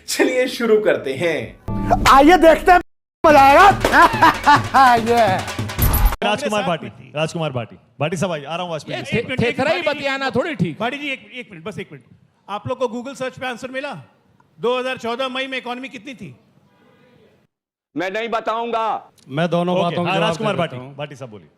चलिए शुरू करते हैं। आइए देखते हैं, मजा आएगा। ये राजकुमार भाटी साहब आइए, आ रहा हूँ आज पे। थेथरा ही बतियाना थोड़ी ठीक। भाटी जी एक मिनट, बस एक मिनट। आप लोग को गूगल सर्च पे आंसर मिला? 2014 मई में इकोनॉमी कितनी थी? मैं नहीं बताऊंगा। मैं दोनों बातों का जवाब राजकुमार दे देता हूं। भाटी साहब बोलिए।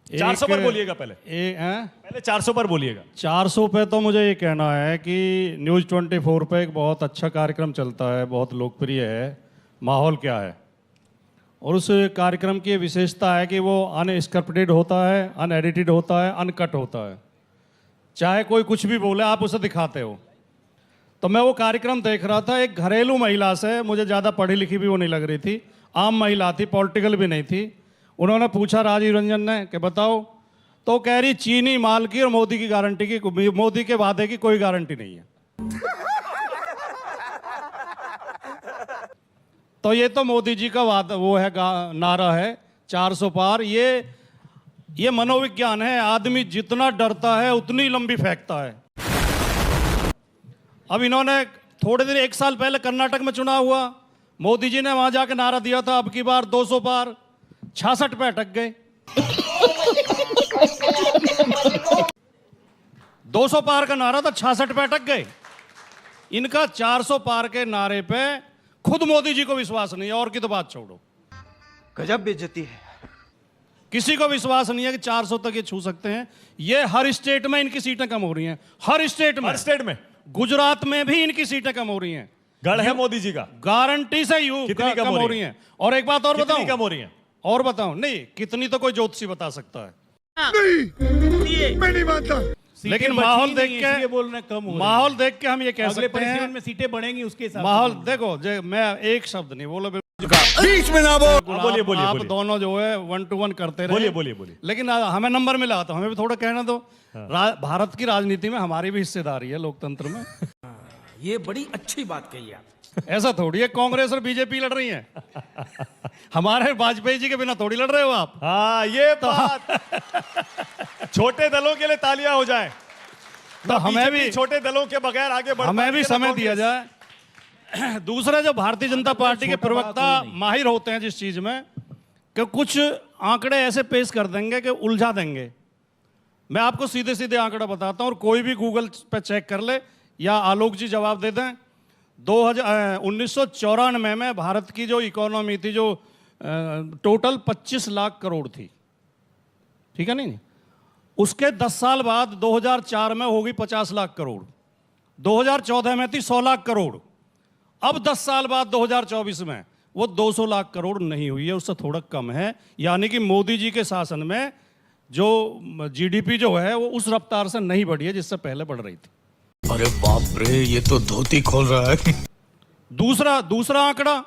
400 पर बोलिएगा पहले 400 पर बोलिएगा। 400 पे तो मुझे ये कहना है कि न्यूज़ 24 पे एक बहुत अच्छा कार्यक्रम चलता है, बहुत लोकप्रिय है। माहौल क्या है, और उस कार्यक्रम की विशेषता है कि वो अनस्क्रिप्टेड होता है, अनएडिटेड होता है, अनकट होता है। चाहे कोई कुछ भी बोले आप उसे दिखाते हो। तो मैं वो कार्यक्रम देख रहा था, एक घरेलू महिला से, मुझे ज़्यादा पढ़ी लिखी भी वो नहीं लग रही थी, आम महिला थी, पॉलिटिकल भी नहीं थी। उन्होंने पूछा राजीव रंजन ने कि बताओ, तो कह रही चीनी माल की और मोदी की गारंटी की, मोदी के वादे की कोई गारंटी नहीं है। तो ये तो मोदी जी का वादा वो है, नारा है 400 पार। ये मनोविज्ञान है, आदमी जितना डरता है उतनी लंबी फेंकता है। अब इन्होंने थोड़े दिन, 1 साल पहले कर्नाटक में चुनाव हुआ, मोदी जी ने वहां जाकर नारा दिया था अब की बार 200 पार, 66 पे अटक गए। 200 पार का नारा था, 66 पे अटक गए। इनका 400 पार के नारे पे खुद मोदी जी को विश्वास नहीं है, और की तो बात छोड़ो। गजब बेइज्जती है। किसी को विश्वास नहीं है कि 400 तक ये छू सकते हैं। ये हर स्टेट में इनकी सीटें कम हो रही हैं, हर स्टेट में। गुजरात में भी इनकी सीटें कम हो रही हैं। गढ़ है मोदी जी का, गारंटी से कितनी कम हो रही हैं? और एक बात और बताऊं, कम हो रही हैं? और बताऊं, नहीं कितनी तो कोई ज्योतिषी बता सकता है। नहीं, मैं नहीं मानता। लेकिन माहौल देख के बोल रहे कम हो, माहौल देख के हम ये कह सकते हैं में सीटें बढ़ेंगी उसके हिसाब। माहौल देखो, मैं एक शब्द नहीं बोलो, बीच में ना बोल। बोलिए आप दोनों जो है 1 to 1 करते रहे। बोलिए। लेकिन हमें नंबर मिला तो हमें भी थोड़ा कहना दो। भारत की राजनीति में हमारी भी हिस्सेदारी है, लोकतंत्र में। ये बड़ी अच्छी बात कही आप। ऐसा थोड़ी है कांग्रेस और बीजेपी लड़ रही हैं। हमारे वाजपेयी जी के बिना थोड़ी लड़ रहे हो आप। हाँ, ये बात छोटे दलों के लिए तालियां हो जाए, तो हमें भी छोटे दलों के बगैर आगे बढ़, हमें भी समय दिया जाए। दूसरा, जो भारतीय जनता पार्टी के प्रवक्ता माहिर होते हैं जिस चीज में, कि कुछ आंकड़े ऐसे पेश कर देंगे कि उलझा देंगे। मैं आपको सीधे सीधे आंकड़ा बताता हूं, और कोई भी गूगल पे चेक कर ले, या आलोक जी जवाब दे दें। 1994 में भारत की जो इकोनॉमी थी, जो टोटल 25 लाख करोड़ थी, ठीक है नहीं? उसके 10 साल बाद 2004 में होगी 50 लाख करोड़, 2014 में थी 100 लाख करोड़, अब 10 साल बाद 2024 में वो 200 लाख करोड़ नहीं हुई है, उससे थोड़ा कम है। यानी कि मोदी जी के शासन में जो जीडीपी जो है वो उस रफ्तार से नहीं बढ़ी है जिससे पहले बढ़ रही थी। अरे बाप रे, ये तो धोती खोल रहा है। दूसरा आंकड़ा,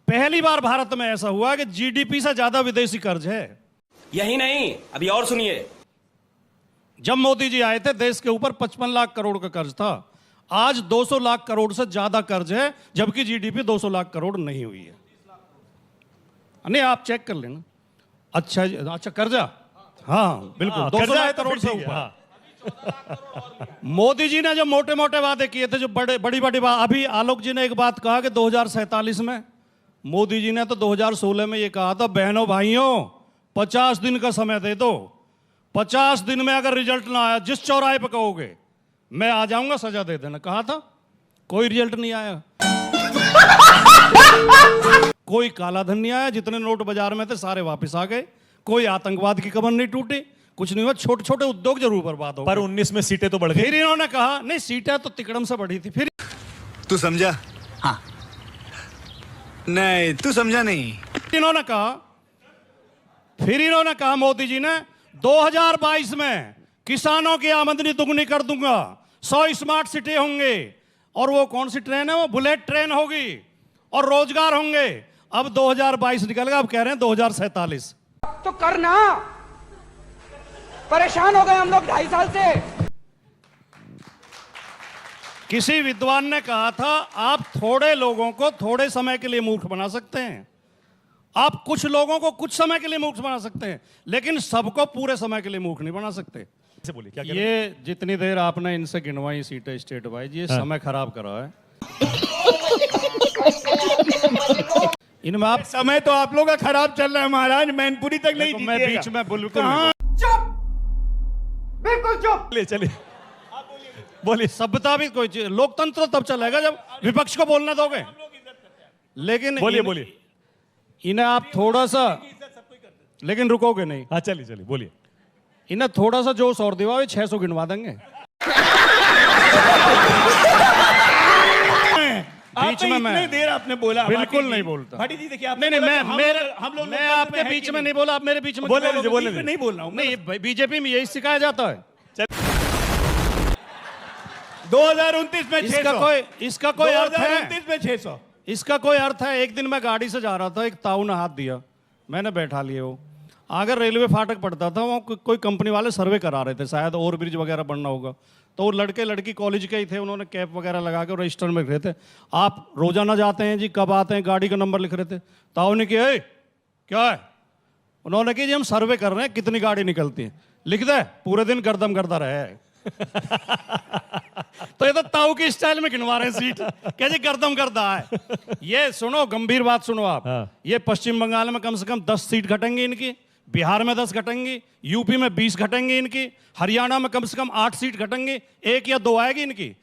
पहली बार भारत में ऐसा हुआ कि जीडीपी से ज्यादा विदेशी कर्ज है। यही नहीं, अभी और सुनिए। जब मोदी जी आए थे देश के ऊपर 55 लाख करोड़ का कर्ज था, आज 200 लाख करोड़ से ज्यादा कर्ज है, जबकि जीडीपी 200 लाख करोड़ नहीं हुई है। नहीं, आप चेक कर लेना। अच्छा कर्जा, हाँ बिल्कुल 200 लाख करोड़ से ऊपर। मोदी जी ने जो मोटे मोटे वादे किए थे, जो बड़ी बड़ी बात, अभी आलोक जी ने एक बात कहा कि 2047 में, मोदी जी ने तो 2016 में ये कहा था, बहनों भाइयों 50 दिन का समय दे दो, 50 दिन में अगर रिजल्ट ना आया, जिस चौराहे पर कहोगे मैं आ जाऊंगा, सजा दे देना। कहा था, कोई रिजल्ट नहीं आया। कोई काला धन नहीं आया, जितने नोट बाजार में थे सारे वापस आ गए, कोई आतंकवाद की कमर नहीं टूटी, कुछ नहीं हुआ। छोटे छोटे उद्योग जरूर बर्बाद हो, पर 19 में सीटें तो बढ़ गई। फिर इन्होंने कहा नहीं, सीटें तो तिकड़म से बढ़ी थी। फिर तू समझा? हाँ। नहीं, तू समझा नहीं। इन्होंने कहा मोदी जी ने 2022 में किसानों की आमदनी दुगनी कर दूंगा, 100 स्मार्ट सिटी होंगे, और वो कौन सी ट्रेन है, वो बुलेट ट्रेन होगी, और रोजगार होंगे। अब 2022 निकल गया, अब कह रहे हैं 2047। तो करना, परेशान हो गए हम लोग 2.5 साल से। किसी विद्वान ने कहा था, आप थोड़े लोगों को थोड़े समय के लिए मूर्ख बना सकते हैं, आप कुछ लोगों को कुछ समय के लिए मूर्ख बना सकते हैं, लेकिन सबको पूरे समय के लिए मूर्ख नहीं बना सकते। बोलिए क्या ये जितनी देर आपने इनसे गिनवाई सीटें स्टेट वाइज, ये समय खराब करा है। इनमें आप समय तो आप लोगों का खराब चल रहा है महाराज, मैनपुरी तक नहीं मैं जीतिएगा। बीच में बिल्कुल कहाँ? बिल्कुल चुप। चलिए चलिए बोलिए। सभ्यता भी कोई चीज, लोकतंत्र तब चलेगा जब विपक्ष को बोलने दोगे। लेकिन बोलिए बोलिए। इन्हें आप थोड़ा सा, लेकिन रुकोगे नहीं। हाँ चलिए चलिए बोलिए। इन्हें थोड़ा सा जोश और दिवा, 600 गिनवा देंगे। बीच में मैं इतनी देर आपने बोला, बिल्कुल भाटी नहीं जी। बोलता। भाटी जी देखिए, नहीं नहीं, हम लोग मैं आपके बीच में नहीं बोला, आप मेरे बीच में बोले क्यों लीजिए, बोलोगे? बोले लीजिए। नहीं बोल रहा हूँ। नहीं, बीजेपी में यही सिखाया जाता है। 2029 में 600। इसका कोई अर्थ है? 2029 में 600। इसका कोई अर्थ है? एक दिन मैं गाड़ी से जा रहा था, एक ताऊ ने हाथ दिया, मैंने बैठा लिए। वो अगर रेलवे फाटक पड़ता था, वहाँ कोई कंपनी वाले सर्वे करा रहे थे, शायद ओवर ब्रिज वगैरह बनना होगा। तो वो लड़के लड़की कॉलेज के ही थे, उन्होंने कैप वगैरह लगा के रजिस्टर में लिख रहे थे, आप रोजाना जाते हैं जी, कब आते हैं, गाड़ी का नंबर लिख रहे थे। ताऊ ने किया, क्या है? उन्होंने कहा जी हम सर्वे कर रहे हैं कितनी गाड़ी निकलती है, लिख दे, पूरे दिन गर्दम करता रहे। तो ये तो ताऊ की स्टाइल में गिनवा रहे हैं सीट, कैसे गर्दम करता है। ये सुनो, गंभीर बात सुनो आप। ये पश्चिम बंगाल में कम से कम 10 सीट घटेंगी इनकी, बिहार में 10 घटेंगी, यूपी में 20 घटेंगी इनकी, हरियाणा में कम से कम 8 सीट घटेंगी, 1 या 2 आएगी इनकी।